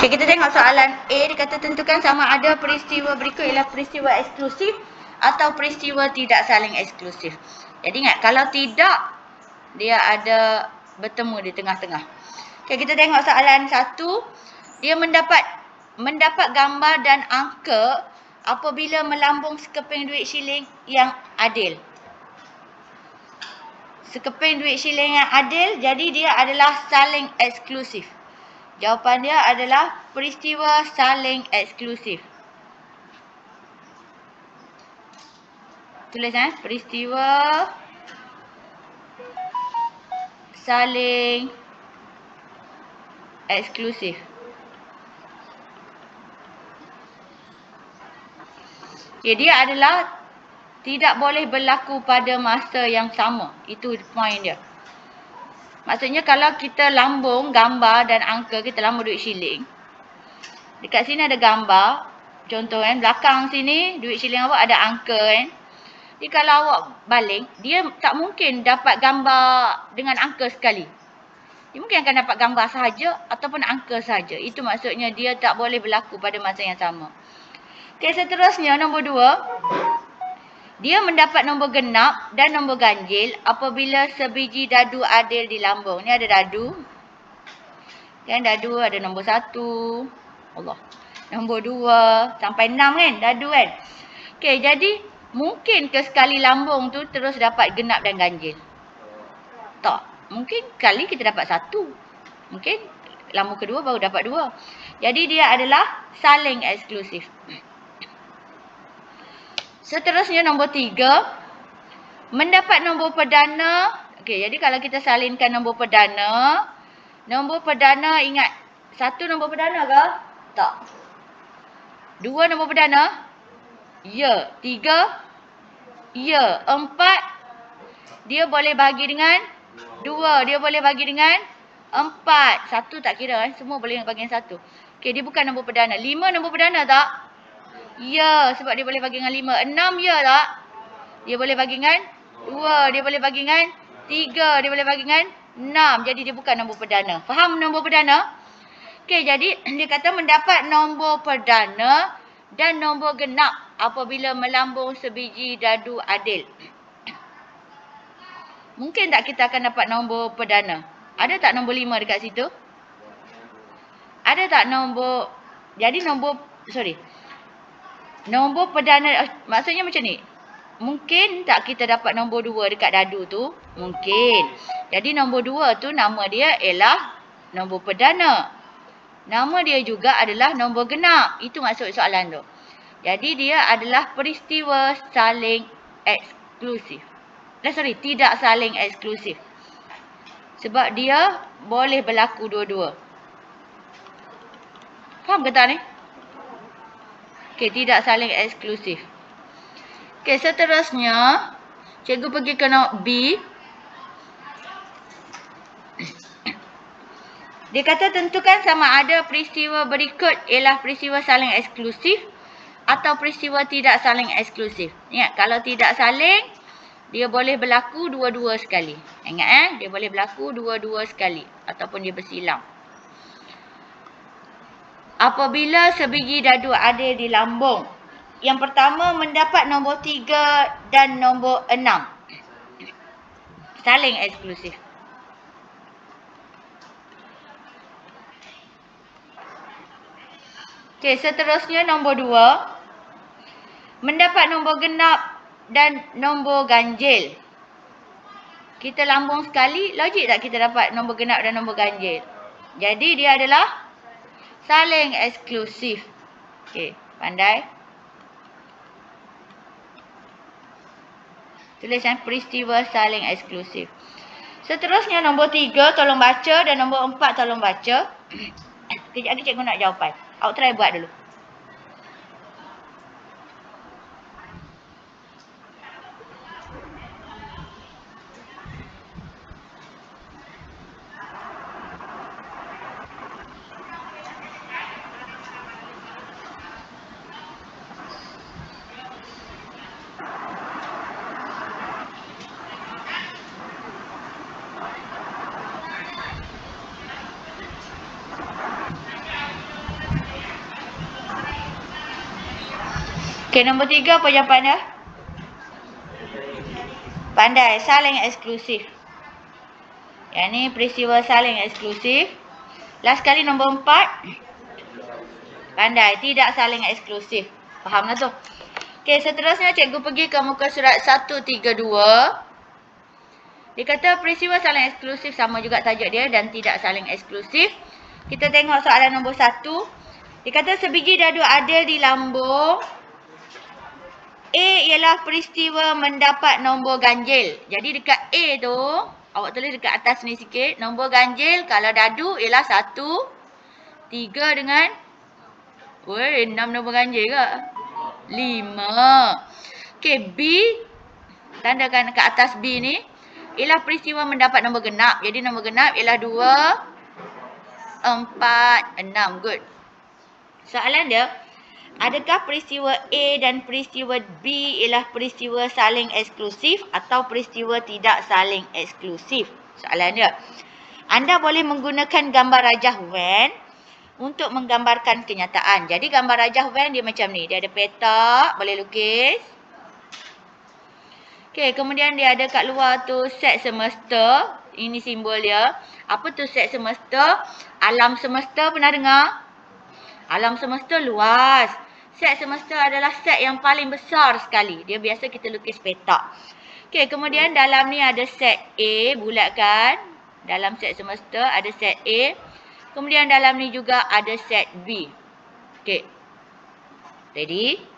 Okay, kita tengok soalan A. Dia kata tentukan sama ada peristiwa berikut ialah peristiwa eksklusif atau peristiwa tidak saling eksklusif. Jadi ingat, kalau tidak, dia ada bertemu di tengah-tengah. Okay, kita tengok soalan 1. Dia mendapat gambar dan angka apabila melambung sekeping duit shilling yang adil. Sekeping duit shilling yang adil, jadi dia adalah saling eksklusif. Jawapan dia adalah peristiwa saling eksklusif. Tulis peristiwa saling eksklusif. Ya, dia adalah tidak boleh berlaku pada masa yang sama. Itu point dia. Maksudnya kalau kita lambung gambar dan angka, kita lambung duit shilling. Dekat sini ada gambar. Contoh belakang sini duit shilling awak ada angka Jadi kalau awak baling, dia tak mungkin dapat gambar dengan angka sekali. Dia mungkin akan dapat gambar sahaja ataupun angka sahaja. Itu maksudnya dia tak boleh berlaku pada masa yang sama. Okey, seterusnya nombor 2. Dia mendapat nombor genap dan nombor ganjil apabila sebiji dadu adil di lambung. Ni ada dadu. Kan dadu ada nombor 1. Allah. Nombor 2 sampai 6 kan dadu kan. Okey, jadi mungkin ke sekali lambung tu terus dapat genap dan ganjil? Tak. Mungkin kali kita dapat 1. Mungkin lambung kedua baru dapat 2. Jadi dia adalah saling eksklusif. Seterusnya nombor 3. Mendapat nombor perdana. Okey, jadi kalau kita salinkan nombor perdana ingat 1 nombor perdana ke? Tak. 2 nombor perdana? Ya. 3? Ya. 4? Dia boleh bahagi dengan 2. Dia boleh bahagi dengan 4. 1 tak kira semua boleh bagi dengan 1. Okey, dia bukan nombor perdana. 5 nombor perdana tak? Ya, sebab dia boleh bagi dengan 5. 6 ya tak? Dia boleh bagi dengan 2. Dia boleh bagi dengan 3. Dia boleh bagi dengan 6. Jadi dia bukan nombor perdana. Faham nombor perdana? Okey, jadi dia kata mendapat nombor perdana dan nombor genap apabila melambung sebiji dadu adil. Mungkin tak kita akan dapat nombor perdana? Ada tak nombor 5 dekat situ? Ada tak nombor... Jadi nombor perdana, maksudnya macam ni. Mungkin tak kita dapat nombor 2 dekat dadu tu? Mungkin. Jadi nombor 2 tu nama dia ialah nombor perdana. Nama dia juga adalah nombor genap. Itu maksud soalan tu. Jadi dia adalah peristiwa saling eksklusif. Tidak saling eksklusif. Sebab dia boleh berlaku dua-dua. Faham ke tak ni? Okey, tidak saling eksklusif. Okey, seterusnya cikgu pergi ke note B. Dia kata tentukan sama ada peristiwa berikut ialah peristiwa saling eksklusif atau peristiwa tidak saling eksklusif. Ingat, kalau tidak saling, dia boleh berlaku dua-dua sekali. Ingat dia boleh berlaku dua-dua sekali ataupun dia bersilang. Apabila sebiji dadu adil di lambung. Yang pertama mendapat nombor 3 dan nombor 6. Saling eksklusif. Okey, seterusnya nombor 2. Mendapat nombor genap dan nombor ganjil. Kita lambung sekali, logik tak kita dapat nombor genap dan nombor ganjil? Jadi dia adalah saling eksklusif. Okey, pandai. Tulis peristiwa saling eksklusif. Seterusnya nombor 3 tolong baca dan nombor 4 tolong baca. Kejap lagi cikgu nak jawapan. Awak try buat dulu. Okey, nombor 3 apa jawapan dia? Pandai, saling eksklusif. Yang ni peristiwa saling eksklusif. Last kali nombor 4. Pandai, tidak saling eksklusif. Faham lah tu? Okey, seterusnya cikgu pergi ke muka surat 132. Dia kata peristiwa saling eksklusif, sama juga tajuk dia, dan tidak saling eksklusif. Kita tengok soalan nombor 1. Dia kata sebiji dadu ada di lambung. A ialah peristiwa mendapat nombor ganjil. Jadi dekat A tu, awak tulis dekat atas ni sikit. Nombor ganjil kalau dadu ialah 1, 3 dengan 6 nombor ganjil ke? 5. Okey, B. Tandakan dekat atas B ni. Ialah peristiwa mendapat nombor genap. Jadi nombor genap ialah 2, 4, 6. Good. Soalan dia, adakah peristiwa A dan peristiwa B ialah peristiwa saling eksklusif atau peristiwa tidak saling eksklusif? Soalan dia. Anda boleh menggunakan gambar rajah Venn untuk menggambarkan kenyataan. Jadi gambar rajah Venn dia macam ni. Dia ada petak, boleh lukis. Okey, kemudian dia ada kat luar tu set semesta. Ini simbol dia. Apa tu set semesta? Alam semesta, pernah dengar? Alam semesta luas. Set semesta adalah set yang paling besar sekali. Dia biasa kita lukis petak. Okey, kemudian dalam ni ada set A, bulat kan? Dalam set semesta ada set A. Kemudian dalam ni juga ada set B. Okey. Ready?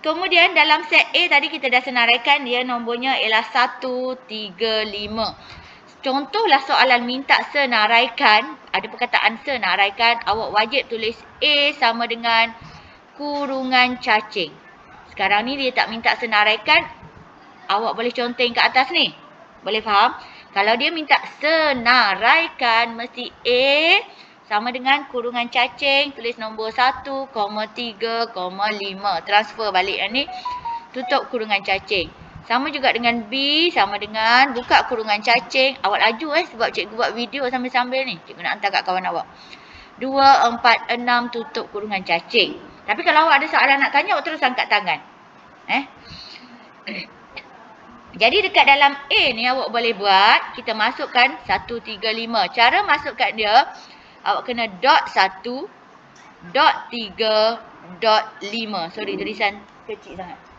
Kemudian dalam set A tadi kita dah senaraikan, dia nombornya ialah 1, 3, 5. Contohlah soalan minta senaraikan. Ada perkataan senaraikan. Awak wajib tulis A sama dengan kurungan cacing. Sekarang ni dia tak minta senaraikan. Awak boleh conteng kat atas ni. Boleh faham? Kalau dia minta senaraikan, mesti A sama dengan kurungan cacing. Tulis nombor 1, 3, 5. Transfer balik yang ni. Tutup kurungan cacing. Sama juga dengan B, sama dengan buka kurungan cacing. Awak laju sebab cikgu buat video sambil-sambil ni. Cikgu nak hantar kat kawan awak. 2, 4, 6 tutup kurungan cacing. Tapi kalau awak ada soalan nak tanya, awak terus angkat tangan. Jadi dekat dalam A ni awak boleh buat. Kita masukkan 1, 3, 5. Cara masukkan dia, awak kena dot 1, dot 3, dot 5. Sorry, tulisan kecil sangat.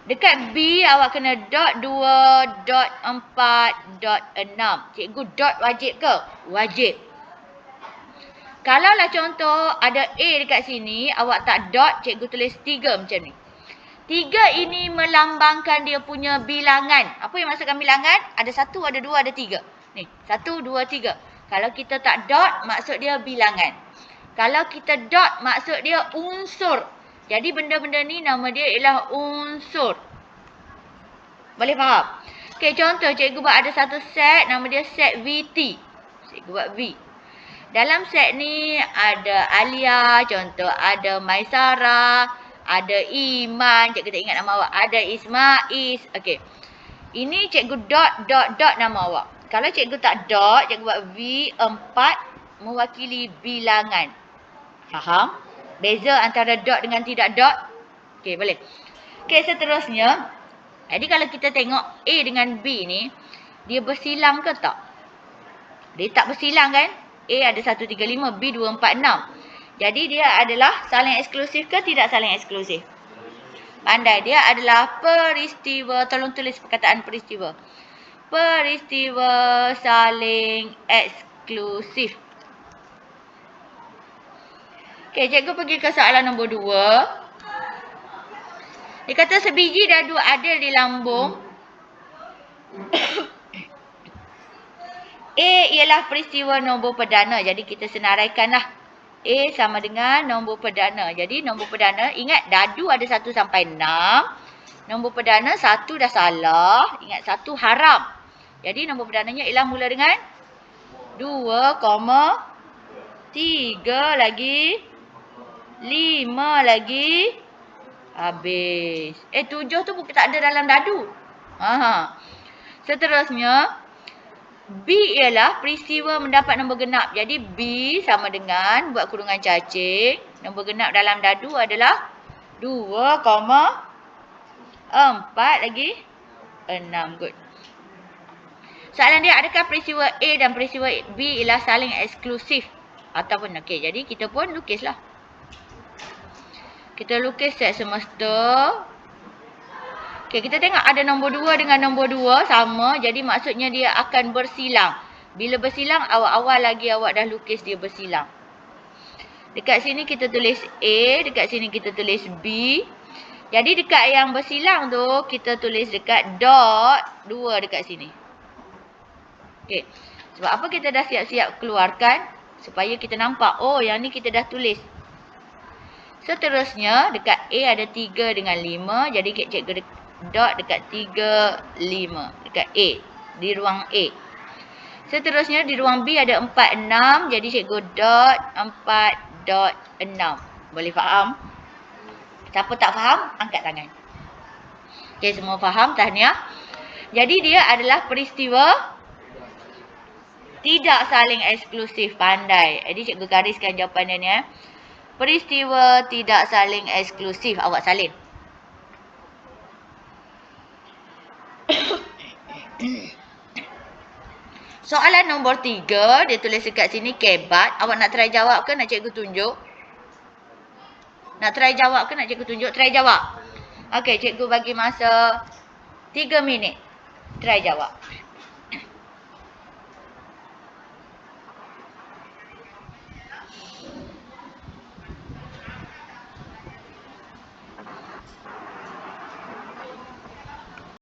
Dekat B, awak kena dot 2, dot 4, dot 6. Cikgu dot wajib ke? Wajib. Kalaulah contoh ada A dekat sini, awak tak dot, cikgu tulis 3 macam ni. 3 ini melambangkan dia punya bilangan. Apa yang maksudkan bilangan? Ada 1, ada 2, ada 3. Ni, 1, 2, 3. Kalau kita tak dot, maksud dia bilangan. Kalau kita dot, maksud dia unsur. Jadi benda-benda ni nama dia ialah unsur. Boleh faham? Okey, contoh cikgu buat ada satu set, nama dia set VT. Cikgu buat V. Dalam set ni ada Alia, contoh ada Maisara, ada Iman, cikgu tak ingat nama awak. Ada Ismaiz. Okey. Ini cikgu dot, dot, dot nama awak. Kalau cikgu tak dot, cikgu buat V4 mewakili bilangan. Faham? Beza antara dot dengan tidak dot? Okey, boleh. Okey, seterusnya. Jadi kalau kita tengok A dengan B ni, dia bersilang ke tak? Dia tak bersilang kan? A ada 1, 3, 5, B 2, 4, 6. Jadi dia adalah saling eksklusif ke tidak saling eksklusif? Pandai, dia adalah peristiwa. Tolong tulis perkataan peristiwa. Peristiwa saling eksklusif. Okey, cikgu pergi ke soalan nombor 2. Dia kata sebiji dadu ada di lambung. A ialah peristiwa nombor perdana. Jadi kita senaraikanlah. A sama dengan nombor perdana. Jadi nombor perdana, ingat dadu ada 1 sampai 6. Nombor perdana 1 dah salah. Ingat 1 haram. Jadi nombor perdananya ialah mula dengan 2, 3 lagi 5 lagi. Habis. 7 tu bukan tak ada dalam dadu. Seterusnya, B ialah peristiwa mendapat nombor genap. Jadi B sama dengan buat kurungan cacing. Nombor genap dalam dadu adalah 2,4 lagi 6. Good. Soalan dia, adakah peristiwa A dan peristiwa B ialah saling eksklusif? Ataupun, okey, jadi kita pun lukislah. Kita lukis set semesta. Okey, kita tengok ada nombor 2 dengan nombor 2 sama. Jadi maksudnya dia akan bersilang. Bila bersilang, awal-awal lagi awak dah lukis dia bersilang. Dekat sini kita tulis A, dekat sini kita tulis B. Jadi dekat yang bersilang tu, kita tulis dekat dot 2 dekat sini. Okey. Sebab apa kita dah siap-siap keluarkan? Supaya kita nampak, oh yang ni kita dah tulis. Seterusnya, dekat A ada 3 dengan 5. Jadi cikgu dot dekat 3, 5. Dekat A. Di ruang A. Seterusnya, di ruang B ada 4, 6. Jadi cikgu dot 4, dot 6. Boleh faham? Siapa tak faham, angkat tangan. Okey, semua faham? Tahniah. Jadi dia adalah peristiwa tidak saling eksklusif. Pandai. Jadi cikgu gariskan jawapan dia ni. Peristiwa tidak saling eksklusif. Awak salin. Soalan nombor 3. Dia tulis dekat sini kebat. Awak nak try jawab ke nak cikgu tunjuk? Nak try jawab ke nak cikgu tunjuk? Try jawab. Okey, cikgu bagi masa 3 minit. Try jawab.